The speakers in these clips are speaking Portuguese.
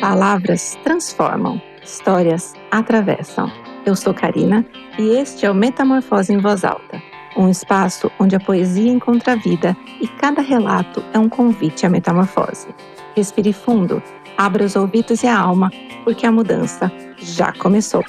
Palavras transformam, histórias atravessam. Eu sou Karina e este é o Metamorfose em Voz Alta, um espaço onde a poesia encontra vida e cada relato é um convite à metamorfose. Respire fundo, abra os ouvidos e a alma, porque a mudança já começou.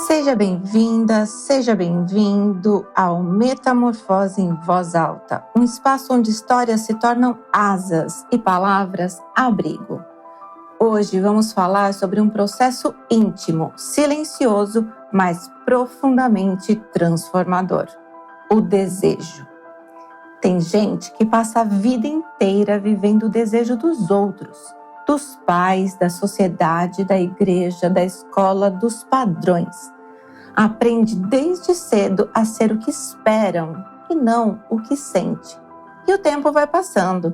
Seja bem-vinda, seja bem-vindo ao Metamorfose em Voz Alta, um espaço onde histórias se tornam asas e palavras abrigo. Hoje vamos falar sobre um processo íntimo, silencioso, mas profundamente transformador: o desejo. Tem gente que passa a vida inteira vivendo o desejo dos outros, dos pais, da sociedade, da igreja, da escola, dos padrões. Aprende desde cedo a ser o que esperam e não o que sente. E o tempo vai passando.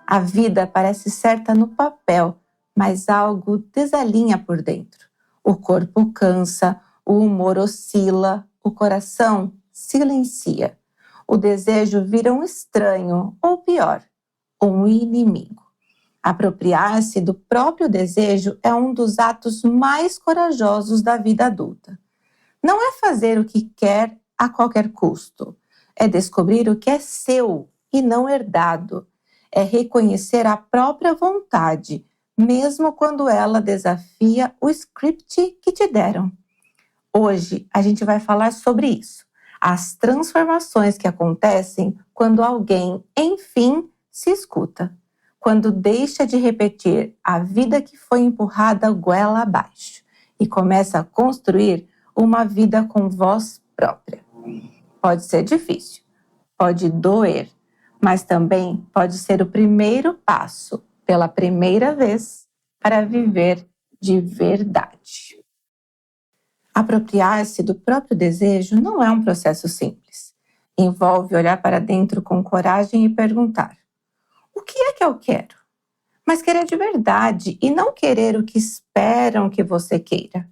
A vida parece certa no papel, mas algo desalinha por dentro. O corpo cansa, o humor oscila, o coração silencia. O desejo vira um estranho, ou pior, um inimigo. Apropriar-se do próprio desejo é um dos atos mais corajosos da vida adulta. Não é fazer o que quer a qualquer custo. É descobrir o que é seu e não herdado. É reconhecer a própria vontade, mesmo quando ela desafia o script que te deram. Hoje a gente vai falar sobre isso. As transformações que acontecem quando alguém, enfim, se escuta. Quando deixa de repetir a vida que foi empurrada goela abaixo e começa a construir uma vida com voz própria. Pode ser difícil, pode doer, mas também pode ser o primeiro passo, pela primeira vez, para viver de verdade. Apropriar-se do próprio desejo não é um processo simples. Envolve olhar para dentro com coragem e perguntar: o que é que eu quero? Mas querer de verdade e não querer o que esperam que você queira.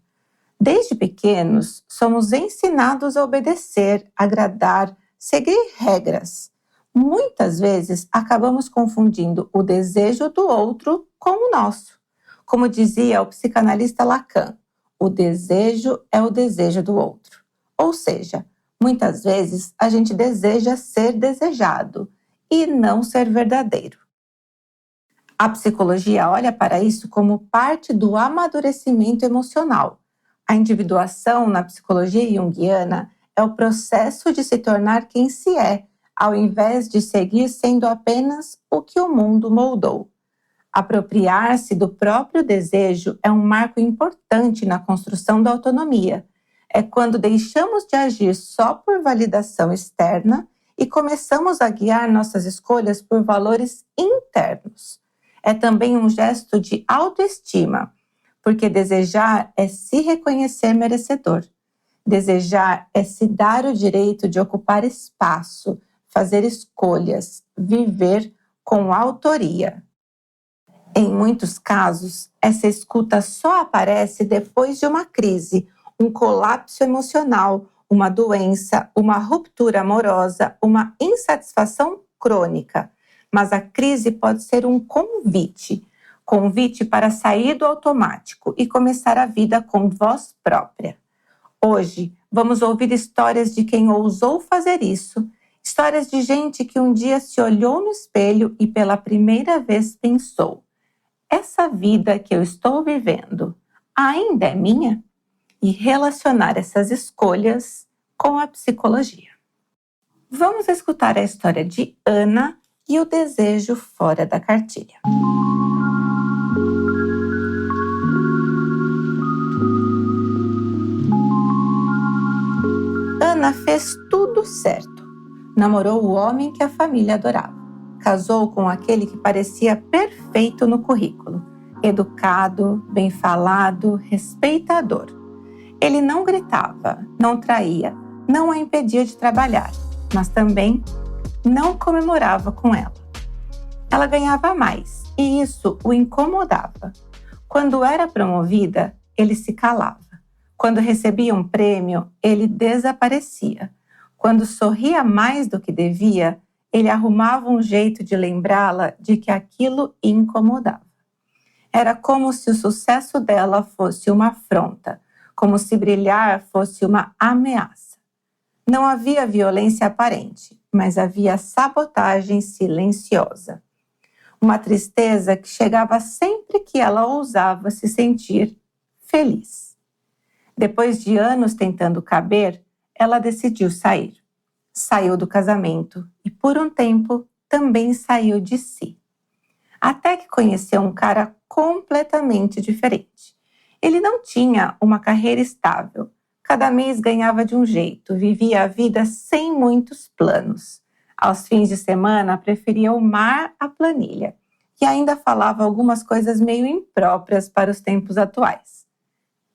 Desde pequenos, somos ensinados a obedecer, agradar, seguir regras. Muitas vezes, acabamos confundindo o desejo do outro com o nosso. Como dizia o psicanalista Lacan, o desejo é o desejo do outro. Ou seja, muitas vezes a gente deseja ser desejado e não ser verdadeiro. A psicologia olha para isso como parte do amadurecimento emocional. A individuação na psicologia junguiana é o processo de se tornar quem se é, ao invés de seguir sendo apenas o que o mundo moldou. Apropriar-se do próprio desejo é um marco importante na construção da autonomia. É quando deixamos de agir só por validação externa e começamos a guiar nossas escolhas por valores internos. É também um gesto de autoestima, porque desejar é se reconhecer merecedor. Desejar é se dar o direito de ocupar espaço, fazer escolhas, viver com autoria. Em muitos casos, essa escuta só aparece depois de uma crise, um colapso emocional, uma doença, uma ruptura amorosa, uma insatisfação crônica. Mas a crise pode ser um convite para sair do automático e começar a vida com voz própria. Hoje, vamos ouvir histórias de quem ousou fazer isso, histórias de gente que um dia se olhou no espelho e pela primeira vez pensou: essa vida que eu estou vivendo ainda é minha? E relacionar essas escolhas com a psicologia. Vamos escutar a história de Ana e o desejo fora da cartilha. Ana fez tudo certo. Namorou o homem que a família adorava. Casou com aquele que parecia perfeito no currículo. Educado, bem falado, respeitador. Ele não gritava, não traía, não a impedia de trabalhar, mas também não comemorava com ela. Ela ganhava mais e isso o incomodava. Quando era promovida, ele se calava. Quando recebia um prêmio, ele desaparecia. Quando sorria mais do que devia, ele arrumava um jeito de lembrá-la de que aquilo incomodava. Era como se o sucesso dela fosse uma afronta, como se brilhar fosse uma ameaça. Não havia violência aparente, mas havia sabotagem silenciosa. Uma tristeza que chegava sempre que ela ousava se sentir feliz. Depois de anos tentando caber, ela decidiu sair. Saiu do casamento e, por um tempo, também saiu de si. Até que conheceu um cara completamente diferente. Ele não tinha uma carreira estável. Cada mês ganhava de um jeito, vivia a vida sem muitos planos. Aos fins de semana, preferia o mar à planilha e ainda falava algumas coisas meio impróprias para os tempos atuais.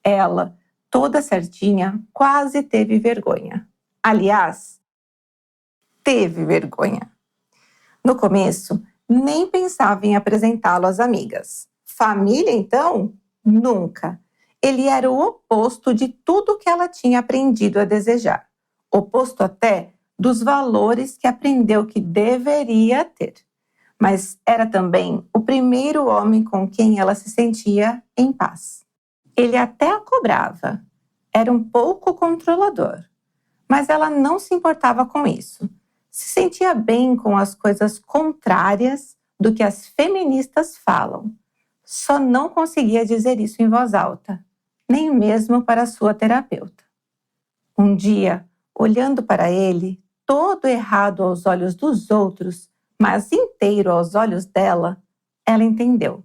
Ela, toda certinha, quase teve vergonha. Aliás, teve vergonha. No começo, nem pensava em apresentá-lo às amigas. Família, então? Nunca. Ele era o oposto de tudo que ela tinha aprendido a desejar. Oposto até dos valores que aprendeu que deveria ter. Mas era também o primeiro homem com quem ela se sentia em paz. Ele até a cobrava. Era um pouco controlador. Mas ela não se importava com isso. Se sentia bem com as coisas contrárias do que as feministas falam. Só não conseguia dizer isso em voz alta, nem mesmo para sua terapeuta. Um dia, olhando para ele, todo errado aos olhos dos outros, mas inteiro aos olhos dela, ela entendeu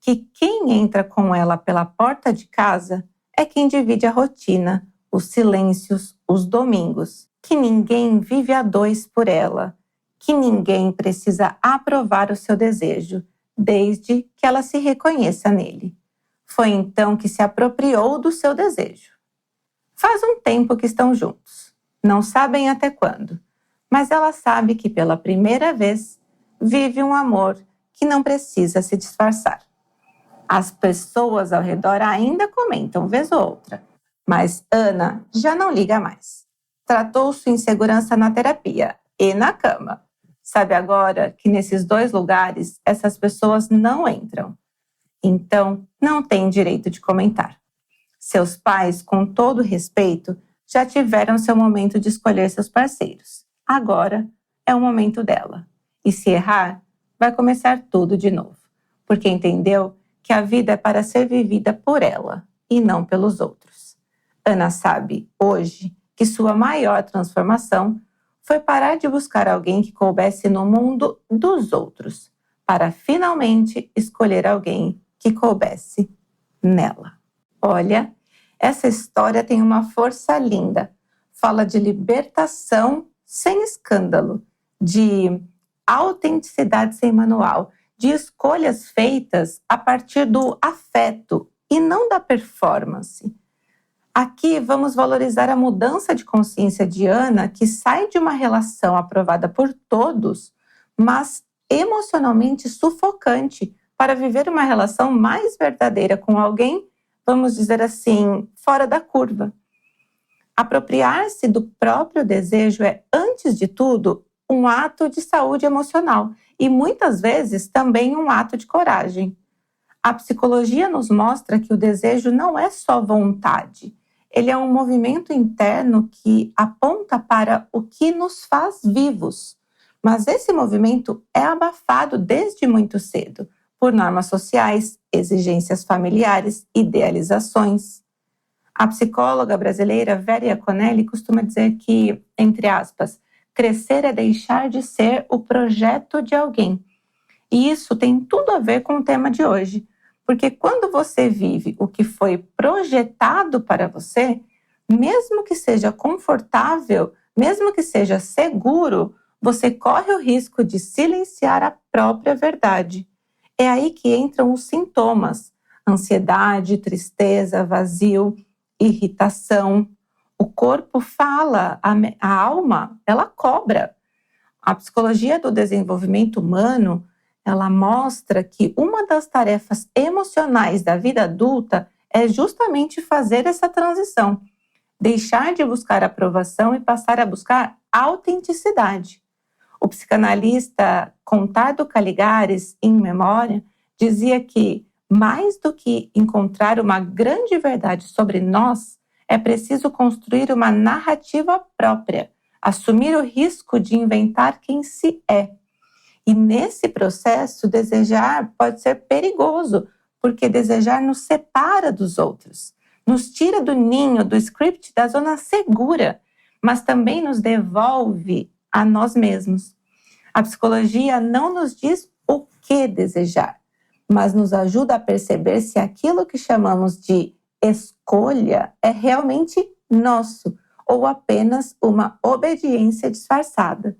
que quem entra com ela pela porta de casa é quem divide a rotina, os silêncios, os domingos, que ninguém vive a dois por ela, que ninguém precisa aprovar o seu desejo, desde que ela se reconheça nele. Foi então que se apropriou do seu desejo. Faz um tempo que estão juntos, não sabem até quando, mas ela sabe que pela primeira vez vive um amor que não precisa se disfarçar. As pessoas ao redor ainda comentam vez ou outra, mas Ana já não liga mais. Tratou sua insegurança na terapia e na cama. Sabe agora que nesses dois lugares essas pessoas não entram. Então, não tem direito de comentar. Seus pais, com todo respeito, já tiveram seu momento de escolher seus parceiros. Agora é o momento dela. E se errar, vai começar tudo de novo. Porque entendeu que a vida é para ser vivida por ela e não pelos outros. Ana sabe, hoje, que sua maior transformação foi parar de buscar alguém que coubesse no mundo dos outros, para finalmente escolher alguém que coubesse nela. Olha, essa história tem uma força linda. Fala de libertação sem escândalo, de autenticidade sem manual, de escolhas feitas a partir do afeto e não da performance. Aqui vamos valorizar a mudança de consciência de Ana, que sai de uma relação aprovada por todos, mas emocionalmente sufocante, para viver uma relação mais verdadeira com alguém, vamos dizer assim, fora da curva. Apropriar-se do próprio desejo é, antes de tudo, um ato de saúde emocional e muitas vezes também um ato de coragem. A psicologia nos mostra que o desejo não é só vontade. Ele é um movimento interno que aponta para o que nos faz vivos. Mas esse movimento é abafado desde muito cedo, por normas sociais, exigências familiares, idealizações. A psicóloga brasileira Vera Iaconelli costuma dizer que, entre aspas, crescer é deixar de ser o projeto de alguém. E isso tem tudo a ver com o tema de hoje. Porque quando você vive o que foi projetado para você, mesmo que seja confortável, mesmo que seja seguro, você corre o risco de silenciar a própria verdade. É aí que entram os sintomas: ansiedade, tristeza, vazio, irritação. O corpo fala, a alma, ela cobra. A psicologia do desenvolvimento humano, ela mostra que uma das tarefas emocionais da vida adulta é justamente fazer essa transição, deixar de buscar aprovação e passar a buscar autenticidade. O psicanalista Contardo Caligares, em Memória, dizia que, mais do que encontrar uma grande verdade sobre nós, é preciso construir uma narrativa própria, assumir o risco de inventar quem se é. E nesse processo, desejar pode ser perigoso, porque desejar nos separa dos outros, nos tira do ninho, do script, da zona segura, mas também nos devolve a nós mesmos. A psicologia não nos diz o que desejar, mas nos ajuda a perceber se aquilo que chamamos de escolha é realmente nosso ou apenas uma obediência disfarçada.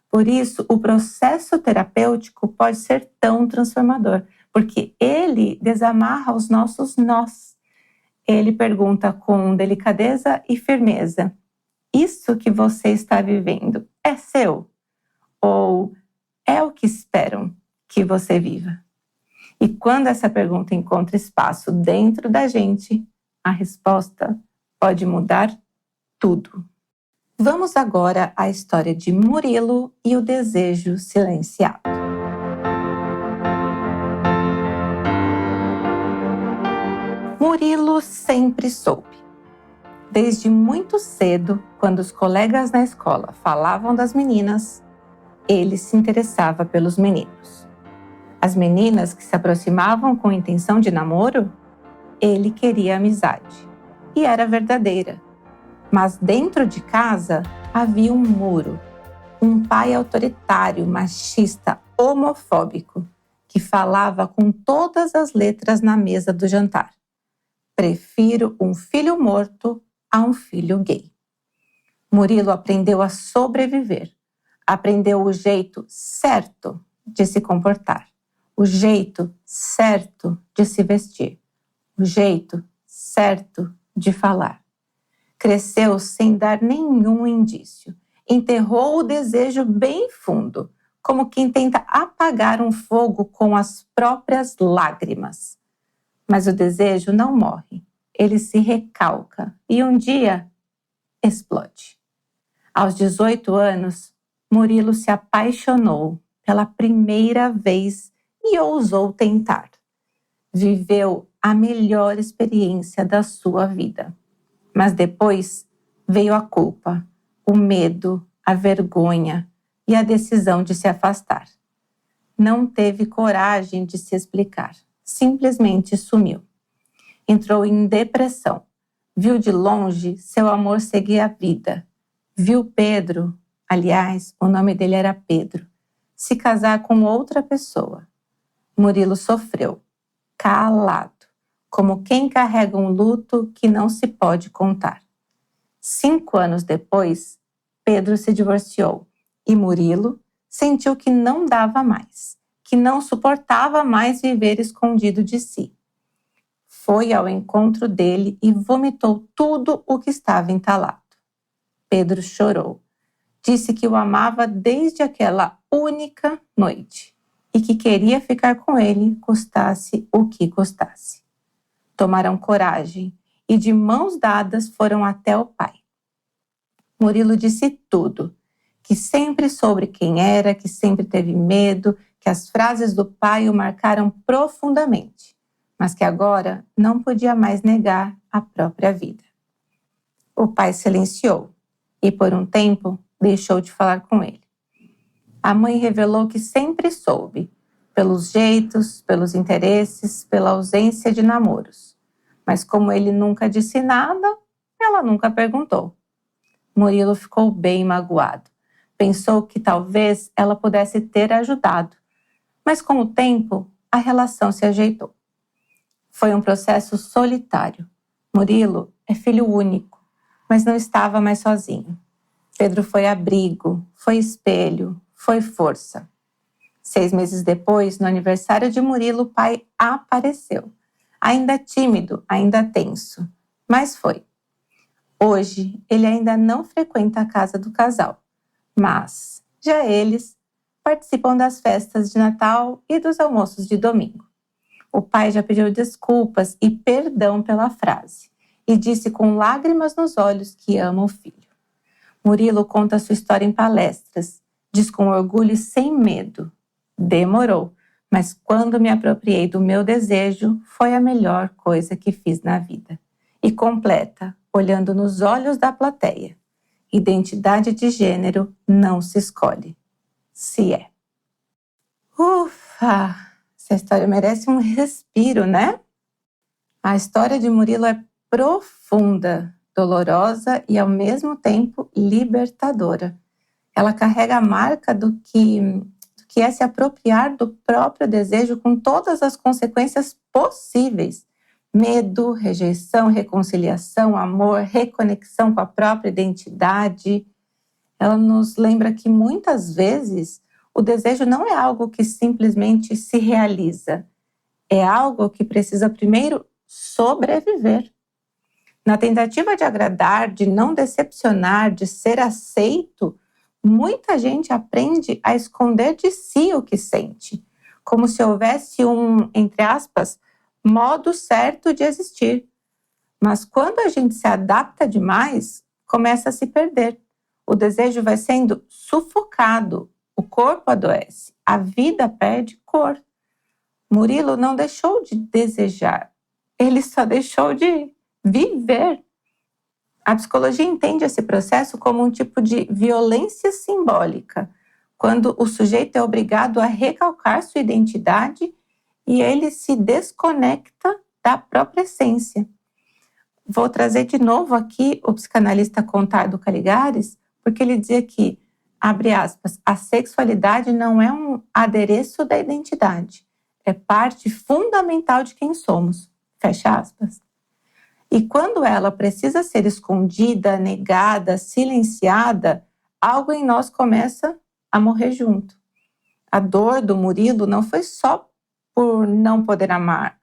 Por isso, o processo terapêutico pode ser tão transformador, porque ele desamarra os nossos nós. Ele pergunta com delicadeza e firmeza: isso que você está vivendo é seu? Ou é o que esperam que você viva? E quando essa pergunta encontra espaço dentro da gente, a resposta pode mudar tudo. Vamos agora à história de Murilo e o desejo silenciado. Murilo sempre soube. Desde muito cedo, quando os colegas na escola falavam das meninas, ele se interessava pelos meninos. As meninas que se aproximavam com intenção de namoro, ele queria amizade. E era verdadeira. Mas dentro de casa havia um muro, um pai autoritário, machista, homofóbico, que falava com todas as letras na mesa do jantar: prefiro um filho morto a um filho gay. Murilo aprendeu a sobreviver, aprendeu o jeito certo de se comportar, o jeito certo de se vestir, o jeito certo de falar. Cresceu sem dar nenhum indício. Enterrou o desejo bem fundo, como quem tenta apagar um fogo com as próprias lágrimas. Mas o desejo não morre. Ele se recalca e um dia explode. Aos 18 anos, Murilo se apaixonou pela primeira vez e ousou tentar. Viveu a melhor experiência da sua vida. Mas depois veio a culpa, o medo, a vergonha e a decisão de se afastar. Não teve coragem de se explicar, simplesmente sumiu. Entrou em depressão. Viu de longe seu amor seguir a vida. Viu Pedro, aliás, o nome dele era Pedro, se casar com outra pessoa. Murilo sofreu, calado, como quem carrega um luto que não se pode contar. 5 anos depois, Pedro se divorciou e Murilo sentiu que não dava mais, que não suportava mais viver escondido de si. Foi ao encontro dele e vomitou tudo o que estava entalado. Pedro chorou. Disse que o amava desde aquela única noite e que queria ficar com ele, custasse o que custasse. Tomaram coragem e de mãos dadas foram até o pai. Murilo disse tudo, que sempre soube quem era, que sempre teve medo, que as frases do pai o marcaram profundamente, mas que agora não podia mais negar a própria vida. O pai silenciou e por um tempo deixou de falar com ele. A mãe revelou que sempre soube, pelos jeitos, pelos interesses, pela ausência de namoros. Mas como ele nunca disse nada, ela nunca perguntou. Murilo ficou bem magoado. Pensou que talvez ela pudesse ter ajudado. Mas com o tempo, a relação se ajeitou. Foi um processo solitário. Murilo é filho único, mas não estava mais sozinho. Pedro foi abrigo, foi espelho, foi força. 6 meses depois, no aniversário de Murilo, o pai apareceu. Ainda tímido, ainda tenso, mas foi. Hoje, ele ainda não frequenta a casa do casal, mas já eles participam das festas de Natal e dos almoços de domingo. O pai já pediu desculpas e perdão pela frase e disse com lágrimas nos olhos que ama o filho. Murilo conta sua história em palestras, diz com orgulho e sem medo. Demorou, mas quando me apropriei do meu desejo, foi a melhor coisa que fiz na vida. E completa, olhando nos olhos da plateia. Identidade de gênero não se escolhe, se é. Ufa! Essa história merece um respiro, né? A história de Murilo é profunda, dolorosa e ao mesmo tempo libertadora. Ela carrega a marca do que é se apropriar do próprio desejo com todas as consequências possíveis. Medo, rejeição, reconciliação, amor, reconexão com a própria identidade. Ela nos lembra que muitas vezes o desejo não é algo que simplesmente se realiza. É algo que precisa primeiro sobreviver. Na tentativa de agradar, de não decepcionar, de ser aceito, muita gente aprende a esconder de si o que sente, como se houvesse um, entre aspas, modo certo de existir. Mas quando a gente se adapta demais, começa a se perder. O desejo vai sendo sufocado, o corpo adoece, a vida perde cor. Murilo não deixou de desejar, ele só deixou de viver. A psicologia entende esse processo como um tipo de violência simbólica, quando o sujeito é obrigado a recalcar sua identidade e ele se desconecta da própria essência. Vou trazer de novo aqui o psicanalista Contardo Caligares, porque ele dizia que, abre aspas, a sexualidade não é um adereço da identidade, é parte fundamental de quem somos, fecha aspas. E quando ela precisa ser escondida, negada, silenciada, algo em nós começa a morrer junto. A dor do Murilo não foi só por não poder amar,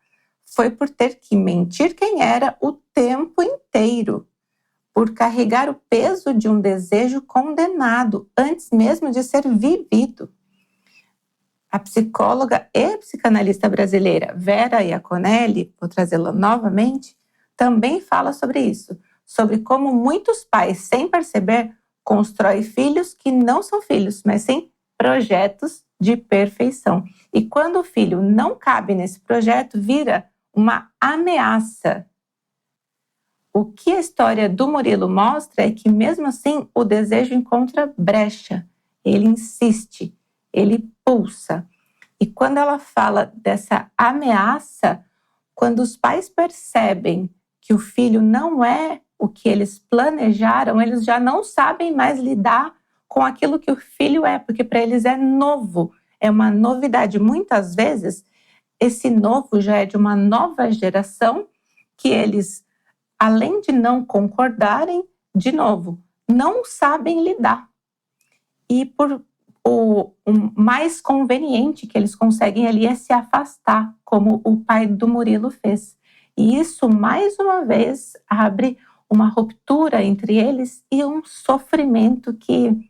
foi por ter que mentir quem era o tempo inteiro, por carregar o peso de um desejo condenado antes mesmo de ser vivido. A psicóloga e psicanalista brasileira Vera Iaconelli, vou trazê-la novamente, também fala sobre isso, sobre como muitos pais, sem perceber, constroem filhos que não são filhos, mas sim projetos de perfeição. E quando o filho não cabe nesse projeto, vira uma ameaça. O que a história do Murilo mostra é que, mesmo assim, o desejo encontra brecha. Ele insiste, ele pulsa. E quando ela fala dessa ameaça, quando os pais percebem que o filho não é o que eles planejaram, eles já não sabem mais lidar com aquilo que o filho é, porque para eles é novo, é uma novidade. Muitas vezes, esse novo já é de uma nova geração que eles, além de não concordarem, de novo, não sabem lidar. E o mais conveniente que eles conseguem ali é se afastar, como o pai do Murilo fez. E isso, mais uma vez, abre uma ruptura entre eles e um sofrimento que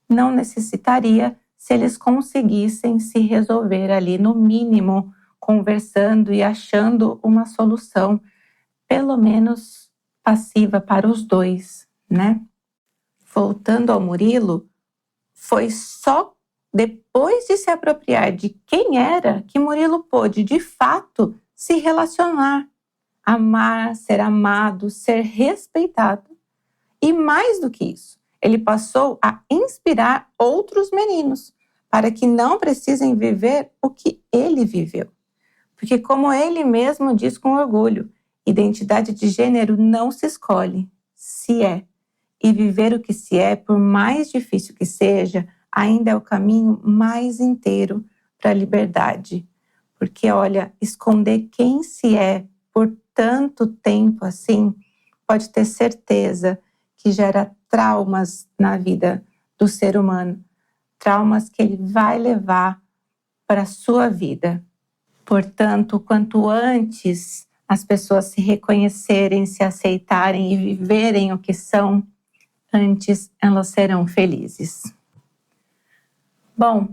não necessitaria se eles conseguissem se resolver ali, no mínimo, conversando e achando uma solução, pelo menos passiva para os dois, né? Voltando ao Murilo, foi só depois de se apropriar de quem era que Murilo pôde, de fato, se relacionar, amar, ser amado, ser respeitado. E mais do que isso, ele passou a inspirar outros meninos para que não precisem viver o que ele viveu. Porque, como ele mesmo diz com orgulho, identidade de gênero não se escolhe, se é. E viver o que se é, por mais difícil que seja, ainda é o caminho mais inteiro para a liberdade. Porque, olha, esconder quem se é por tanto tempo assim, pode ter certeza que gera traumas na vida do ser humano. Traumas que ele vai levar para a sua vida. Portanto, quanto antes as pessoas se reconhecerem, se aceitarem e viverem o que são, antes elas serão felizes. Bom,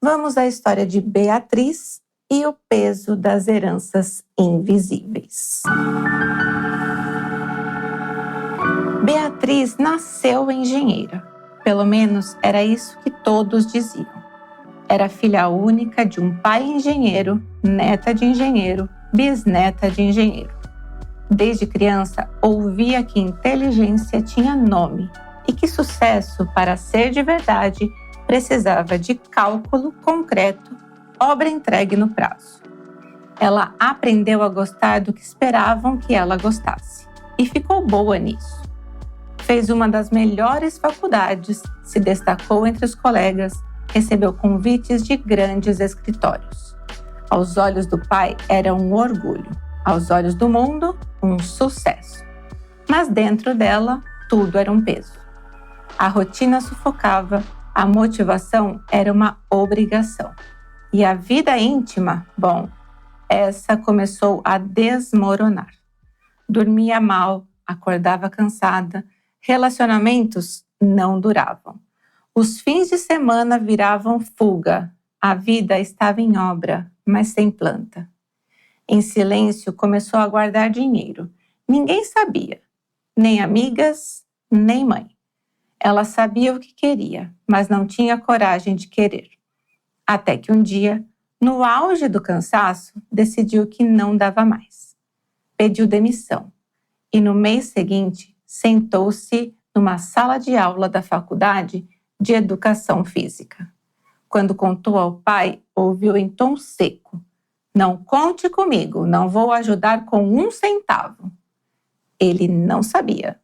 vamos à história de Beatriz, e o peso das heranças invisíveis. Beatriz nasceu engenheira. Pelo menos era isso que todos diziam. Era filha única de um pai engenheiro, neta de engenheiro, bisneta de engenheiro. Desde criança, ouvia que inteligência tinha nome e que sucesso, para ser de verdade, precisava de cálculo concreto, obra entregue no prazo. Ela aprendeu a gostar do que esperavam que ela gostasse e ficou boa nisso. Fez uma das melhores faculdades, se destacou entre os colegas, recebeu convites de grandes escritórios. Aos olhos do pai, era um orgulho. Aos olhos do mundo, um sucesso. Mas dentro dela, tudo era um peso. A rotina sufocava, a motivação era uma obrigação. E a vida íntima, bom, essa começou a desmoronar. Dormia mal, acordava cansada, relacionamentos não duravam. Os fins de semana viravam fuga. A vida estava em obra, mas sem planta. Em silêncio, começou a guardar dinheiro. Ninguém sabia, nem amigas, nem mãe. Ela sabia o que queria, mas não tinha coragem de querer. Até que um dia, no auge do cansaço, decidiu que não dava mais. Pediu demissão e no mês seguinte sentou-se numa sala de aula da faculdade de educação física. Quando contou ao pai, ouviu em tom seco: "Não conte comigo, não vou ajudar com 1 centavo." Ele não sabia,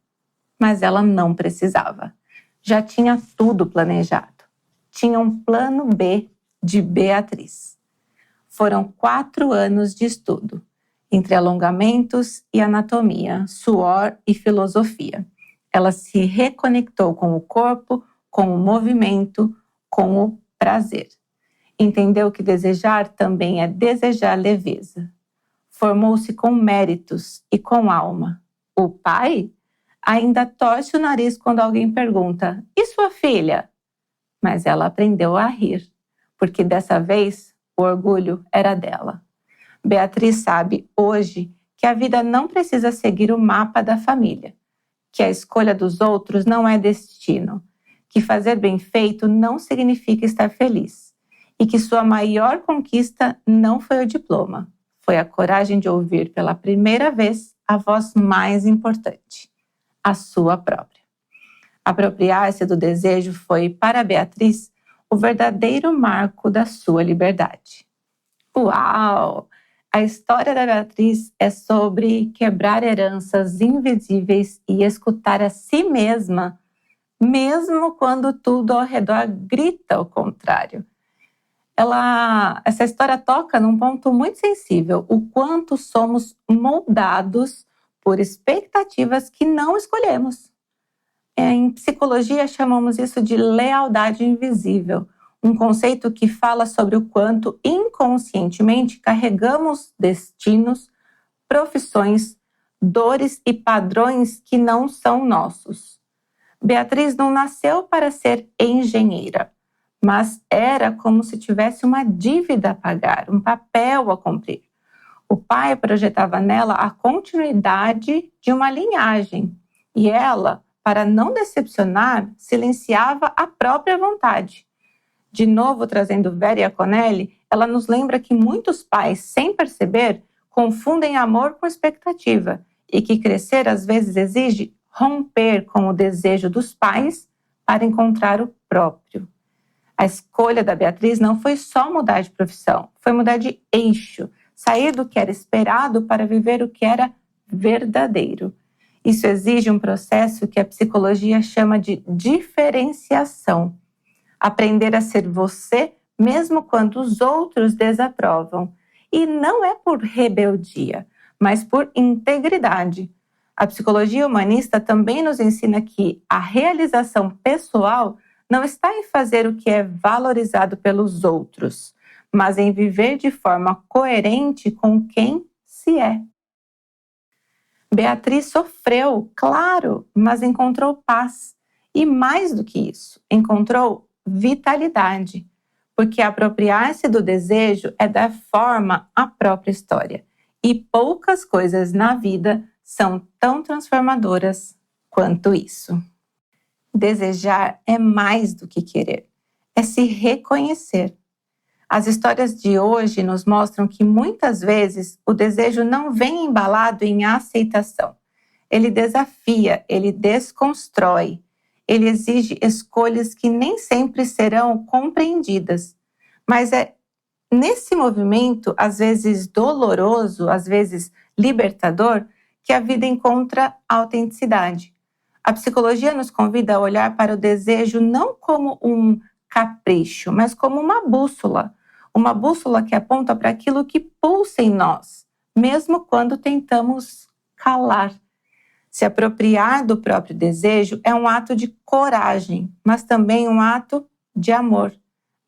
mas ela não precisava. Já tinha tudo planejado. Tinha um plano B de Beatriz. Foram 4 anos de estudo, entre alongamentos e anatomia, suor e filosofia. Ela se reconectou com o corpo, com o movimento, com o prazer. Entendeu que desejar também é desejar leveza. Formou-se com méritos e com alma. O pai ainda torce o nariz quando alguém pergunta: "E sua filha?" Mas ela aprendeu a rir, porque dessa vez o orgulho era dela. Beatriz sabe hoje que a vida não precisa seguir o mapa da família, que a escolha dos outros não é destino, que fazer bem feito não significa estar feliz. E que sua maior conquista não foi o diploma, foi a coragem de ouvir pela primeira vez a voz mais importante, a sua própria. Apropriar-se do desejo foi, para Beatriz, o verdadeiro marco da sua liberdade. Uau! A história da Beatriz é sobre quebrar heranças invisíveis e escutar a si mesma, mesmo quando tudo ao redor grita o contrário. Essa história toca num ponto muito sensível, o quanto somos moldados por expectativas que não escolhemos. Em psicologia chamamos isso de lealdade invisível, um conceito que fala sobre o quanto inconscientemente carregamos destinos, profissões, dores e padrões que não são nossos. Beatriz não nasceu para ser engenheira, mas era como se tivesse uma dívida a pagar, um papel a cumprir. O pai projetava nela a continuidade de uma linhagem e ela, para não decepcionar, silenciava a própria vontade. De novo, trazendo Vera Iaconelli, ela nos lembra que muitos pais, sem perceber, confundem amor com expectativa e que crescer às vezes exige romper com o desejo dos pais para encontrar o próprio. A escolha da Beatriz não foi só mudar de profissão, foi mudar de eixo, sair do que era esperado para viver o que era verdadeiro. Isso exige um processo que a psicologia chama de diferenciação. Aprender a ser você mesmo quando os outros desaprovam. E não é por rebeldia, mas por integridade. A psicologia humanista também nos ensina que a realização pessoal não está em fazer o que é valorizado pelos outros, mas em viver de forma coerente com quem se é. Beatriz sofreu, claro, mas encontrou paz. E mais do que isso, encontrou vitalidade. porque apropriar-se do desejo é dar forma à própria história. E poucas coisas na vida são tão transformadoras quanto isso. Desejar é mais do que querer, é se reconhecer. As histórias de hoje nos mostram que muitas vezes o desejo não vem embalado em aceitação. Ele desafia, ele desconstrói, ele exige escolhas que nem sempre serão compreendidas. Mas é nesse movimento, às vezes doloroso, às vezes libertador, que a vida encontra autenticidade. A psicologia nos convida a olhar para o desejo não como um capricho, mas como uma bússola que aponta para aquilo que pulsa em nós, mesmo quando tentamos calar. Se apropriar do próprio desejo é um ato de coragem, mas também um ato de amor.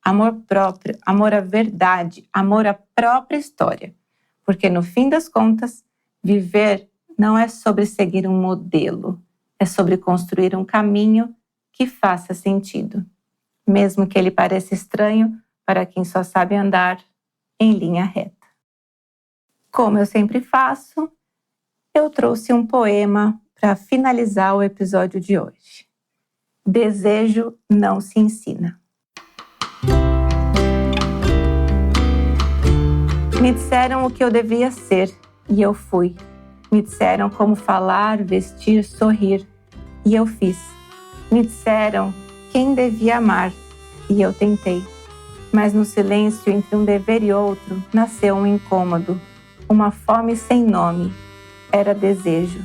Amor próprio, amor à verdade, amor à própria história. Porque no fim das contas, viver não é sobre seguir um modelo, é sobre construir um caminho que faça sentido, mesmo que ele pareça estranho para quem só sabe andar em linha reta. Como eu sempre faço, eu trouxe um poema para finalizar o episódio de hoje. Desejo não se ensina. Me disseram o que eu devia ser e eu fui. Me disseram como falar, vestir, sorrir e eu fiz. Me disseram quem devia amar e eu tentei. Mas no silêncio entre um dever e outro nasceu um incômodo, uma fome sem nome. Era desejo.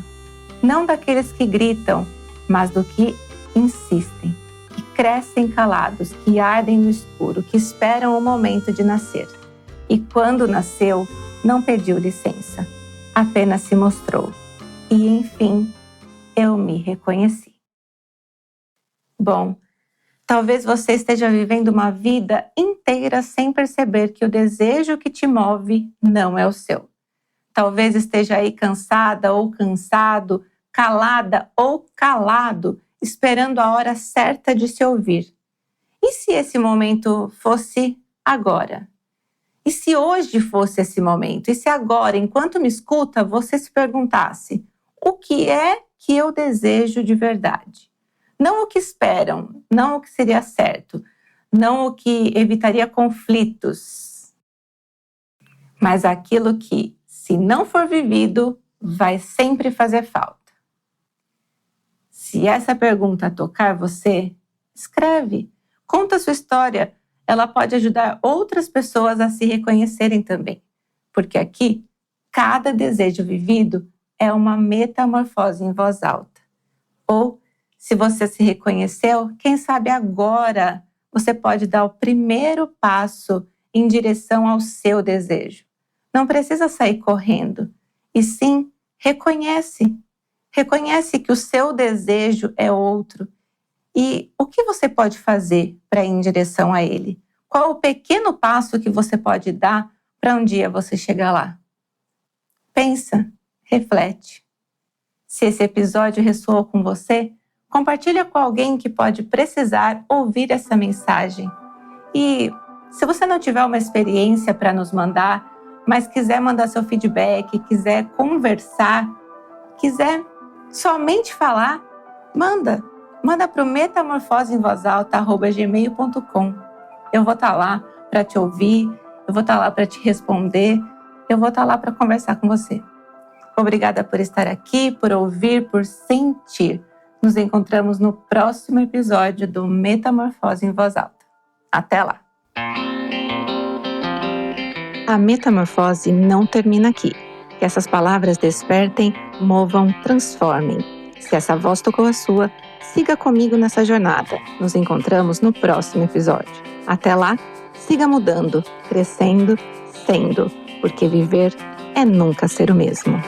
Não daqueles que gritam, mas do que insistem, que crescem calados, que ardem no escuro, que esperam o momento de nascer. E quando nasceu, não pediu licença, apenas se mostrou. E, enfim, eu me reconheci. Bom, talvez você esteja vivendo uma vida inteira sem perceber que o desejo que te move não é o seu. Talvez esteja aí cansada ou cansado, calada ou calado, esperando a hora certa de se ouvir. E se esse momento fosse agora? E se hoje fosse esse momento? E se agora, enquanto me escuta, você se perguntasse: o que é que eu desejo de verdade? Não o que esperam, não o que seria certo, não o que evitaria conflitos, mas aquilo que, se não for vivido, vai sempre fazer falta. Se essa pergunta tocar você, escreve, conta a sua história. Ela pode ajudar outras pessoas a se reconhecerem também. Porque aqui, cada desejo vivido é uma metamorfose em voz alta. Ou, se você se reconheceu, quem sabe agora você pode dar o primeiro passo em direção ao seu desejo. Não precisa sair correndo, e sim, reconhece. Reconhece que o seu desejo é outro. E o que você pode fazer para ir em direção a ele? Qual o pequeno passo que você pode dar para um dia você chegar lá? Pensa, reflete. Se esse episódio ressoou com você, compartilha com alguém que pode precisar ouvir essa mensagem. E se você não tiver uma experiência para nos mandar, mas quiser mandar seu feedback, quiser conversar, quiser somente falar, manda para o metamorfoseemvozalta@gmail.com. Eu vou estar lá para te ouvir, eu vou estar lá para te responder, eu vou estar lá para conversar com você. Obrigada por estar aqui, por ouvir, por sentir. Nos encontramos no próximo episódio do Metamorfose em Voz Alta. Até lá! A metamorfose não termina aqui. Que essas palavras despertem, movam, transformem. Se essa voz tocou a sua, siga comigo nessa jornada. Nos encontramos no próximo episódio. Até lá, siga mudando, crescendo, sendo, porque viver é nunca ser o mesmo.